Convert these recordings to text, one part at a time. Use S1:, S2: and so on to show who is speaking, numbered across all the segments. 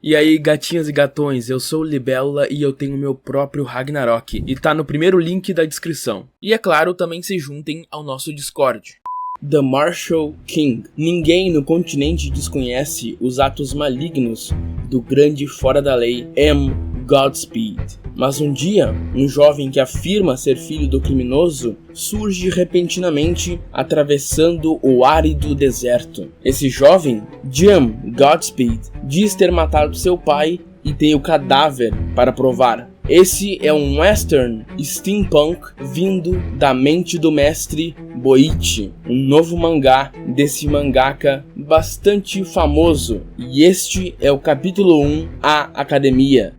S1: E aí, gatinhas e gatões, eu sou o Libélula e eu tenho meu próprio Ragnarok, e tá no primeiro link da descrição. E é claro, também se juntem ao nosso Discord. The Marshall King. Ninguém no continente desconhece os atos malignos do grande fora da lei M. Godspeed. Mas um dia, um jovem que afirma ser filho do criminoso surge repentinamente atravessando o árido deserto. Esse jovem, Jim Godspeed, diz ter matado seu pai e tem o cadáver para provar. Esse é um western steampunk vindo da mente do mestre Boichi, um novo mangá desse mangaka bastante famoso. E este é o capítulo 1, A Academia.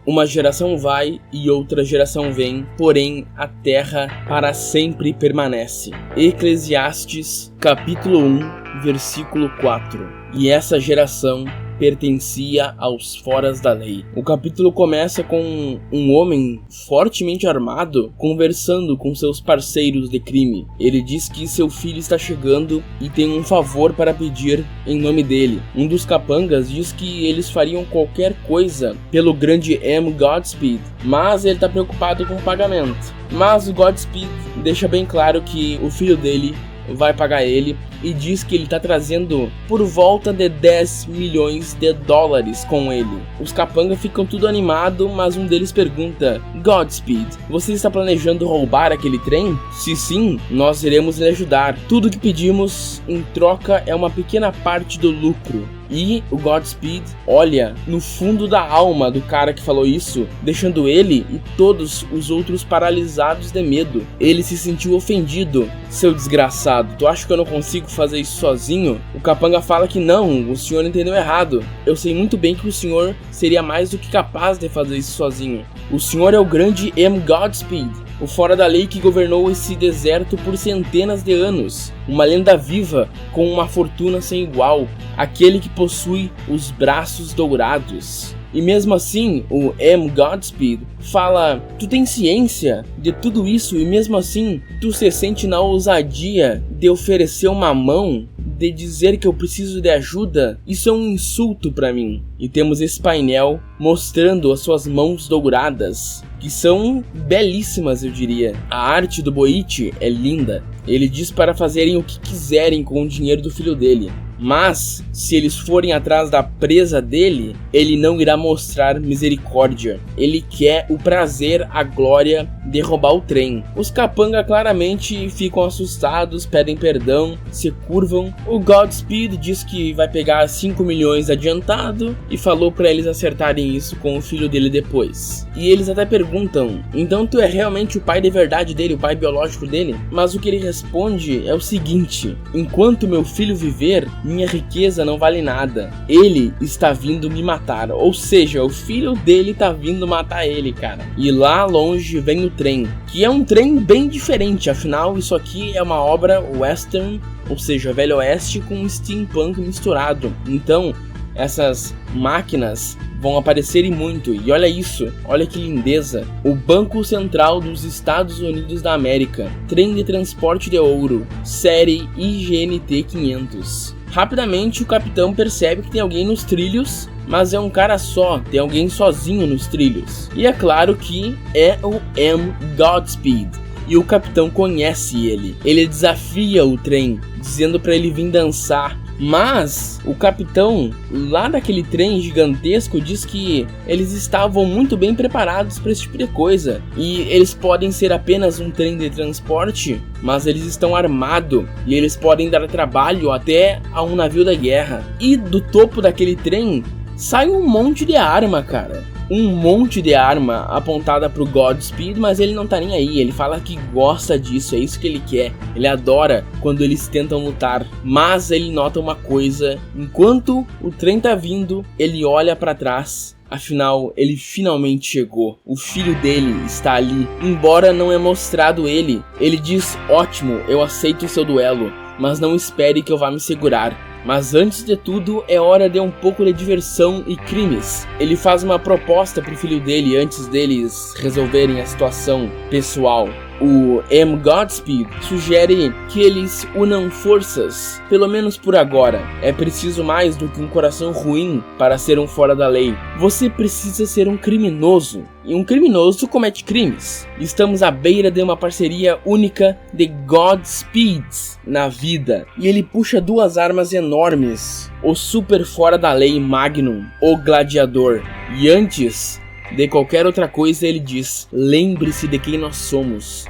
S1: Uma geração vai e outra geração vem, porém a terra para sempre permanece. Eclesiastes, capítulo 1, versículo 4. E essa geração pertencia aos foras da lei. O capítulo começa com um homem fortemente armado conversando com seus parceiros de crime. Ele diz que seu filho está chegando e tem um favor para pedir em nome dele. Um dos capangas diz que eles fariam qualquer coisa pelo grande M. Godspeed, mas ele está preocupado com o pagamento. Mas o Godspeed deixa bem claro que o filho dele vai pagar ele e diz que ele está trazendo por volta de 10 milhões de dólares com ele. Os capangas ficam tudo animado, mas um deles pergunta: Godspeed, você está planejando roubar aquele trem? Se sim, nós iremos lhe ajudar. Tudo que pedimos em troca é uma pequena parte do lucro. E o Godspeed olha no fundo da alma do cara que falou isso, deixando ele e todos os outros paralisados de medo. Ele se sentiu ofendido. Seu desgraçado, tu acha que eu não consigo fazer isso sozinho? O capanga fala que não, o senhor entendeu errado. Eu sei muito bem que o senhor seria mais do que capaz de fazer isso sozinho. O senhor é o grande M. Godspeed, o fora da lei que governou esse deserto por centenas de anos. Uma lenda viva com uma fortuna sem igual. Aquele que possui os braços dourados. E mesmo assim, o M. Godspeed fala: tu tem ciência de tudo isso e mesmo assim tu se sente na ousadia de oferecer uma mão, de dizer que eu preciso de ajuda? Isso é um insulto pra mim. E temos esse painel mostrando as suas mãos douradas, que são belíssimas, eu diria. A arte do Boichi é linda. Ele diz para fazerem o que quiserem com o dinheiro do filho dele. Mas, se eles forem atrás da presa dele, ele não irá mostrar misericórdia. Ele quer o prazer, a glória de roubar o trem. Os capanga claramente ficam assustados, pedem perdão, se curvam. O Godspeed diz que vai pegar 5 milhões adiantado e falou para eles acertarem isso com o filho dele depois. E eles até perguntam: então tu é realmente o pai de verdade dele, o pai biológico dele? Mas o que ele responde é o seguinte: enquanto meu filho viver, minha riqueza não vale nada. Ele está vindo me matar. Ou seja, o filho dele está vindo matar ele, cara. E lá longe vem o trem, que é um trem bem diferente. Afinal, isso aqui é uma obra western, ou seja, velho oeste com steampunk misturado. Então, essas máquinas vão aparecer e muito. E olha isso, olha que lindeza. O Banco Central dos Estados Unidos da América. Trem de transporte de ouro. Série IGNT 500. Rapidamente o capitão percebe que tem alguém nos trilhos, mas é um cara só, tem alguém sozinho nos trilhos. E é claro que é o M. Godspeed. E o capitão conhece ele. Ele desafia o trem, dizendo para ele vir dançar. Mas o capitão lá daquele trem gigantesco diz que eles estavam muito bem preparados para esse tipo de coisa. E eles podem ser apenas um trem de transporte, mas eles estão armados e eles podem dar trabalho até a um navio da guerra. E do topo daquele trem sai um monte de arma, cara. Um monte de arma apontada pro Godspeed, mas ele não tá nem aí. Ele fala que gosta disso, é isso que ele quer. Ele adora quando eles tentam lutar. Mas ele nota uma coisa: enquanto o trem tá vindo, ele olha pra trás. Afinal, ele finalmente chegou. O filho dele está ali. Embora não é mostrado ele, ele diz: ótimo, eu aceito o seu duelo, mas não espere que eu vá me segurar. Mas antes de tudo, é hora de um pouco de diversão e crimes. Ele faz uma proposta pro filho dele antes deles resolverem a situação pessoal. o M. Godspeed sugere que eles unam forças, pelo menos por agora. É preciso mais do que um coração ruim para ser um fora da lei. Você precisa ser um criminoso, e um criminoso comete crimes. Estamos à beira de uma parceria única de Godspeeds na vida, e ele puxa duas armas enormes, o super fora da lei Magnum, o gladiador, e antes de qualquer outra coisa ele diz: lembre-se de quem nós somos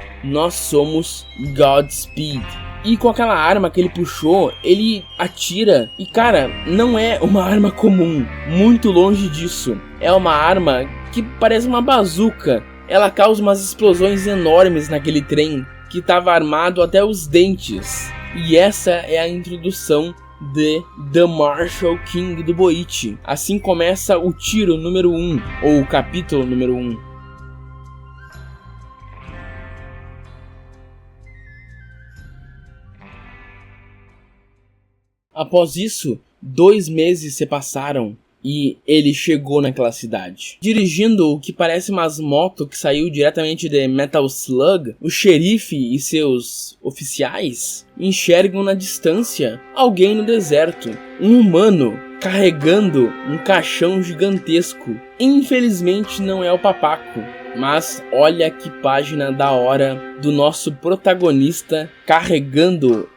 S1: Godspeed. E com aquela arma que ele puxou, ele atira. E cara, não é uma arma comum, muito longe disso. É uma arma que parece uma bazuca. Ela causa umas explosões enormes naquele trem que estava armado até os dentes. E essa é a introdução de The Marshall King do Boichi. Assim começa o tiro número 1, ou o capítulo número 1. Após isso, 2 meses se passaram e ele chegou naquela cidade. Dirigindo o que parece umas motos que saiu diretamente de Metal Slug, o xerife e seus oficiais enxergam na distância alguém no deserto, um humano carregando um caixão gigantesco. Infelizmente não é o Papaco, mas olha que página da hora do nosso protagonista carregando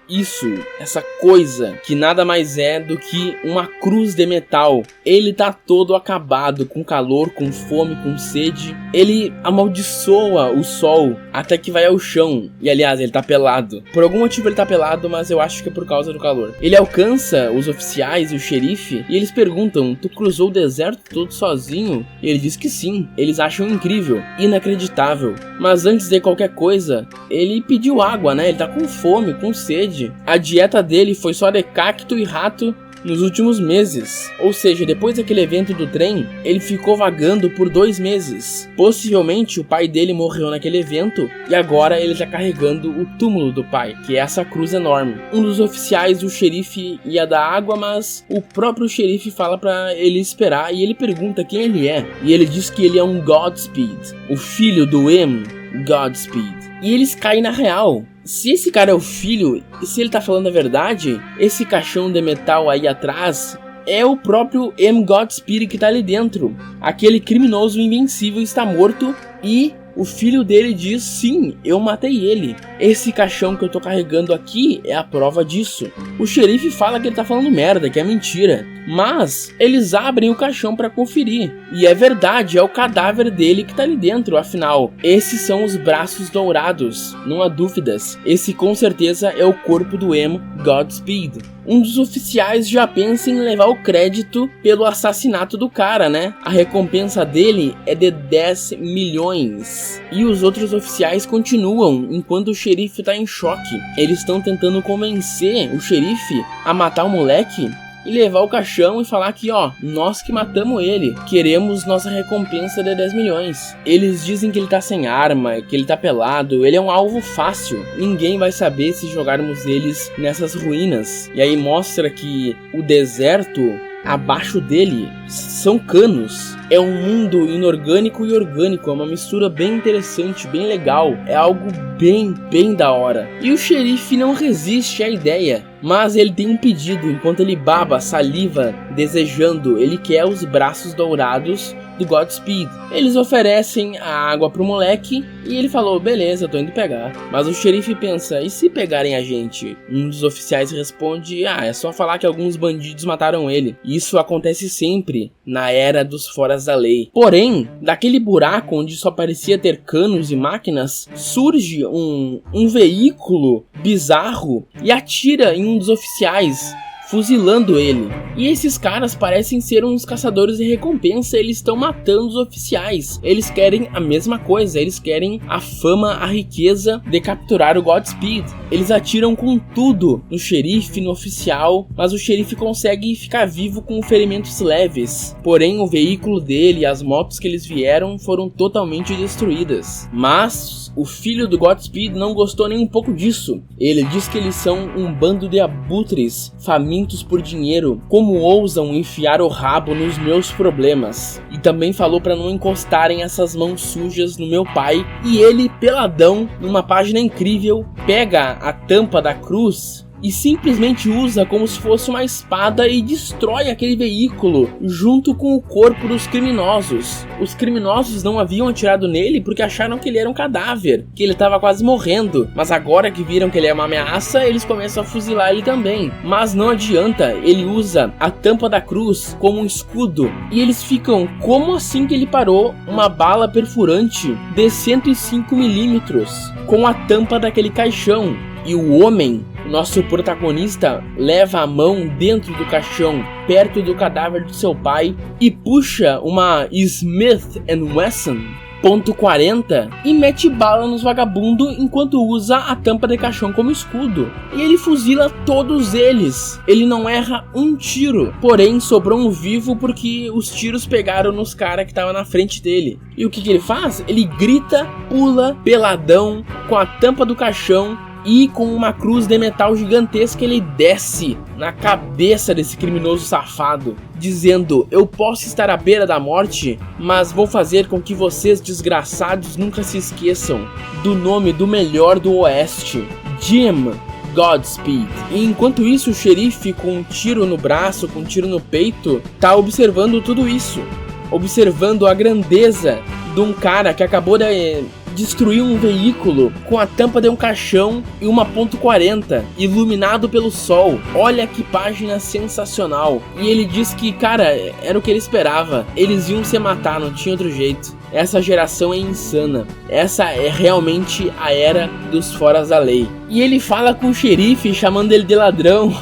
S1: essa coisa que nada mais é do que uma cruz de metal. Ele tá todo acabado, com calor, com fome, com sede. Ele amaldiçoa o sol até que vai ao chão. E aliás, ele tá pelado. Por algum motivo ele tá pelado, mas eu acho que é por causa do calor. Ele alcança os oficiais e o xerife e eles perguntam: tu cruzou o deserto todo sozinho? E ele diz que sim. Eles acham incrível, inacreditável. Mas antes de qualquer coisa, ele pediu água, né? Ele tá com fome, com sede. A dieta dele foi só de cacto e rato nos últimos meses. Ou seja, depois daquele evento do trem, ele ficou vagando por 2 meses. Possivelmente o pai dele morreu naquele evento e agora ele está carregando o túmulo do pai, que é essa cruz enorme. Um dos oficiais do xerife ia dar água, mas o próprio xerife fala pra ele esperar e ele pergunta quem ele é. E ele diz que ele é um Godspeed, o filho do M. Godspeed. E eles caem na real. Se esse cara é o filho, e se ele tá falando a verdade, esse caixão de metal aí atrás é o próprio M. Godspeed que tá ali dentro. Aquele criminoso invencível está morto e o filho dele diz: sim, eu matei ele. Esse caixão que eu tô carregando aqui é a prova disso. O xerife fala que ele tá falando merda, que é mentira. Mas eles abrem o caixão pra conferir. E é verdade, é o cadáver dele que tá ali dentro. Afinal, esses são os braços dourados. Não há dúvidas. Esse com certeza é o corpo do M. Godspeed. Um dos oficiais já pensa em levar o crédito pelo assassinato do cara, né? A recompensa dele é de 10 milhões. E os outros oficiais continuam, enquanto o xerife tá em choque. Eles estão tentando convencer o xerife a matar o moleque e levar o caixão e falar que, ó, nós que matamos ele, queremos nossa recompensa de 10 milhões. Eles dizem que ele tá sem arma, que ele tá pelado, ele é um alvo fácil. Ninguém vai saber se jogarmos eles nessas ruínas. E aí mostra que o deserto abaixo dele são canos. É um mundo inorgânico e orgânico, é uma mistura bem interessante, bem legal. É algo bem da hora. E o xerife não resiste à ideia, mas ele tem um pedido. Enquanto ele baba, saliva, desejando, ele quer os braços dourados do Godspeed. Eles oferecem a água pro moleque e ele falou: beleza, tô indo pegar. Mas o xerife pensa: e se pegarem a gente? Um dos oficiais responde: é só falar que alguns bandidos mataram ele. Isso acontece sempre na era dos foras da lei. Porém, daquele buraco onde só parecia ter canos e máquinas, surge um veículo bizarro e atira em um dos oficiais, fuzilando ele. E esses caras parecem ser uns caçadores de recompensa. Eles estão matando os oficiais. Eles querem a mesma coisa. Eles querem a fama, a riqueza de capturar o Godspeed. Eles atiram com tudo no xerife, no oficial, mas o xerife consegue ficar vivo com ferimentos leves. Porém, o veículo dele e as motos que eles vieram foram totalmente destruídas. Mas o filho do Godspeed não gostou nem um pouco disso. Ele diz que eles são um bando de abutres, famintos por dinheiro, como ousam enfiar o rabo nos meus problemas. E também falou para não encostarem essas mãos sujas no meu pai. E ele, peladão, numa página incrível, pega a tampa da cruz e simplesmente usa como se fosse uma espada e destrói aquele veículo junto com o corpo dos criminosos. Os criminosos não haviam atirado nele porque acharam que ele era um cadáver, que ele estava quase morrendo, mas agora que viram que ele é uma ameaça, eles começam a fuzilar ele também. Mas não adianta, ele usa a tampa da cruz como um escudo e eles ficam, como assim que ele parou uma bala perfurante de 105mm com a tampa daquele caixão? E o homem, o nosso protagonista, leva a mão dentro do caixão, perto do cadáver de seu pai, e puxa uma Smith & Wesson .40 e mete bala nos vagabundos enquanto usa a tampa de caixão como escudo. E ele fuzila todos eles. Ele não erra um tiro, porém sobrou um vivo porque os tiros pegaram nos caras que estavam na frente dele. E o que ele faz? Ele grita, pula, peladão, com a tampa do caixão, e com uma cruz de metal gigantesca ele desce na cabeça desse criminoso safado, dizendo: eu posso estar à beira da morte, mas vou fazer com que vocês desgraçados nunca se esqueçam do nome do melhor do Oeste, Jim Godspeed. E enquanto isso, o xerife, com um tiro no braço, com um tiro no peito, tá observando tudo isso, observando a grandeza de um cara que acabou de destruir um veículo com a tampa de um caixão e uma .40 iluminado pelo sol. Olha que página sensacional. E ele diz que, cara, era o que ele esperava. Eles iam se matar, não tinha outro jeito. Essa geração é insana. Essa é realmente a era dos foras da lei. E ele fala com o xerife, chamando ele de ladrão.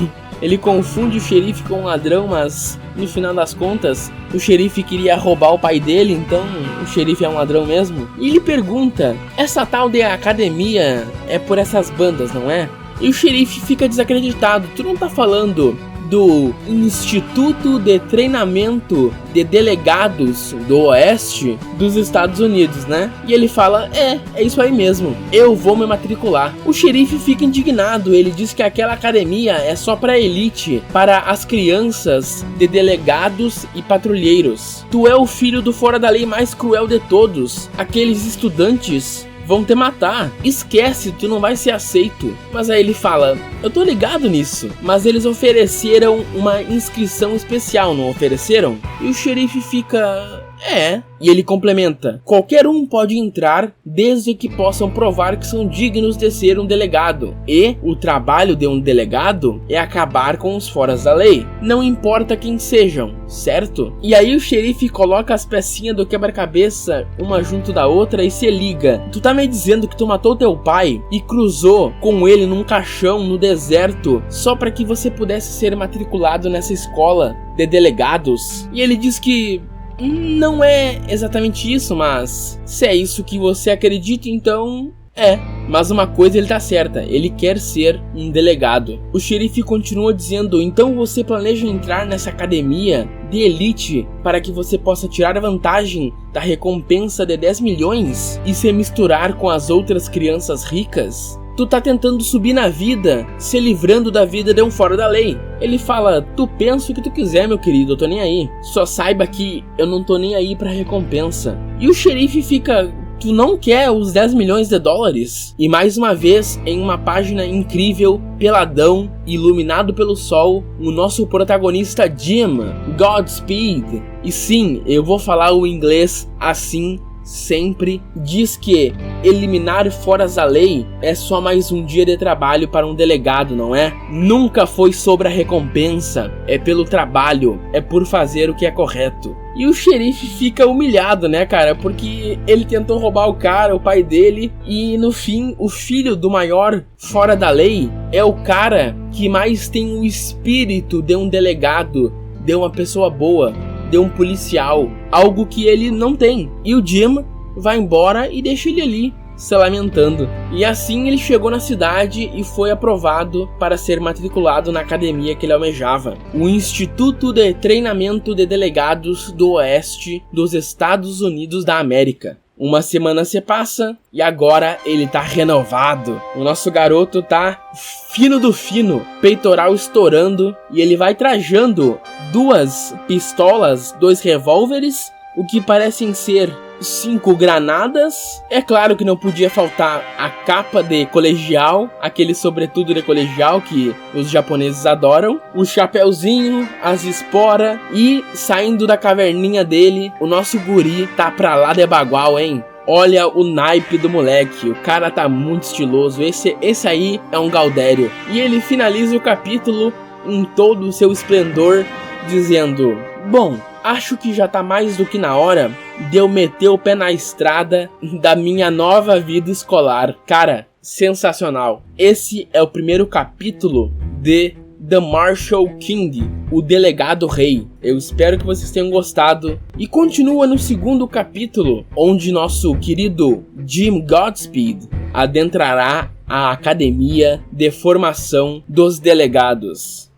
S1: Ele confunde o xerife com o ladrão, mas no final das contas, o xerife queria roubar o pai dele, então o xerife é um ladrão mesmo. E ele pergunta: essa tal de academia é por essas bandas, não é? E o xerife fica desacreditado. Tu não tá falando do Instituto de Treinamento de Delegados do Oeste dos Estados Unidos, né? E ele fala: é isso aí mesmo, eu vou me matricular. O xerife fica indignado, ele diz que aquela academia é só pra elite, para as crianças de delegados e patrulheiros. Tu é o filho do fora da lei mais cruel de todos. Aqueles estudantes vão te matar, esquece, tu não vai ser aceito. Mas aí ele fala: eu tô ligado nisso, mas eles ofereceram uma inscrição especial, não ofereceram? E o xerife fica: E ele complementa: qualquer um pode entrar desde que possam provar que são dignos de ser um delegado. E o trabalho de um delegado é acabar com os foras da lei, não importa quem sejam, certo? E aí o xerife coloca as pecinhas do quebra-cabeça uma junto da outra e se liga: tu tá me dizendo que tu matou teu pai e cruzou com ele num caixão no deserto só para que você pudesse ser matriculado nessa escola de delegados? E ele diz que não é exatamente isso, mas se é isso que você acredita, então Mas uma coisa ele tá certa, ele quer ser um delegado. O xerife continua dizendo: então você planeja entrar nessa academia de elite para que você possa tirar vantagem da recompensa de 10 milhões e se misturar com as outras crianças ricas? Tu tá tentando subir na vida, se livrando da vida de um fora da lei. Ele fala: tu pensa o que tu quiser, meu querido, eu tô nem aí. Só saiba que eu não tô nem aí pra recompensa. E o xerife fica: tu não quer os 10 milhões de dólares? E mais uma vez, em uma página incrível, peladão, iluminado pelo sol, o nosso protagonista Jim Godspeed, e sim, eu vou falar o inglês assim sempre, diz que eliminar foras da lei é só mais um dia de trabalho para um delegado, não é? Nunca foi sobre a recompensa, é pelo trabalho, é por fazer o que é correto. E o xerife fica humilhado, né, cara? Porque ele tentou roubar o cara, o pai dele, e no fim, o filho do maior fora da lei é o cara que mais tem o espírito de um delegado, de uma pessoa boa, de um policial, algo que ele não tem. E o Jim vai embora e deixa ele ali, se lamentando. E assim ele chegou na cidade e foi aprovado para ser matriculado na academia que ele almejava, o Instituto de Treinamento de Delegados do Oeste dos Estados Unidos da América. Uma semana se passa e agora ele tá renovado. O nosso garoto tá fino do fino, peitoral estourando, e ele vai trajando 2 pistolas, 2 revólveres, o que parecem ser 5 granadas. É claro que não podia faltar a capa de colegial, aquele sobretudo de colegial que os japoneses adoram, o chapéuzinho, as esporas, e saindo da caverninha dele, o nosso guri tá pra lá de bagual, hein? Olha o naipe do moleque, o cara tá muito estiloso, esse aí é um Gaudério. E ele finaliza o capítulo em todo o seu esplendor, dizendo: bom, acho que já tá mais do que na hora de eu meter o pé na estrada da minha nova vida escolar. Cara, sensacional. Esse é o primeiro capítulo de The Marshal King, o Delegado Rei. Eu espero que vocês tenham gostado. E continua no segundo capítulo, onde nosso querido Jim Goodspeed adentrará a Academia de Formação dos Delegados.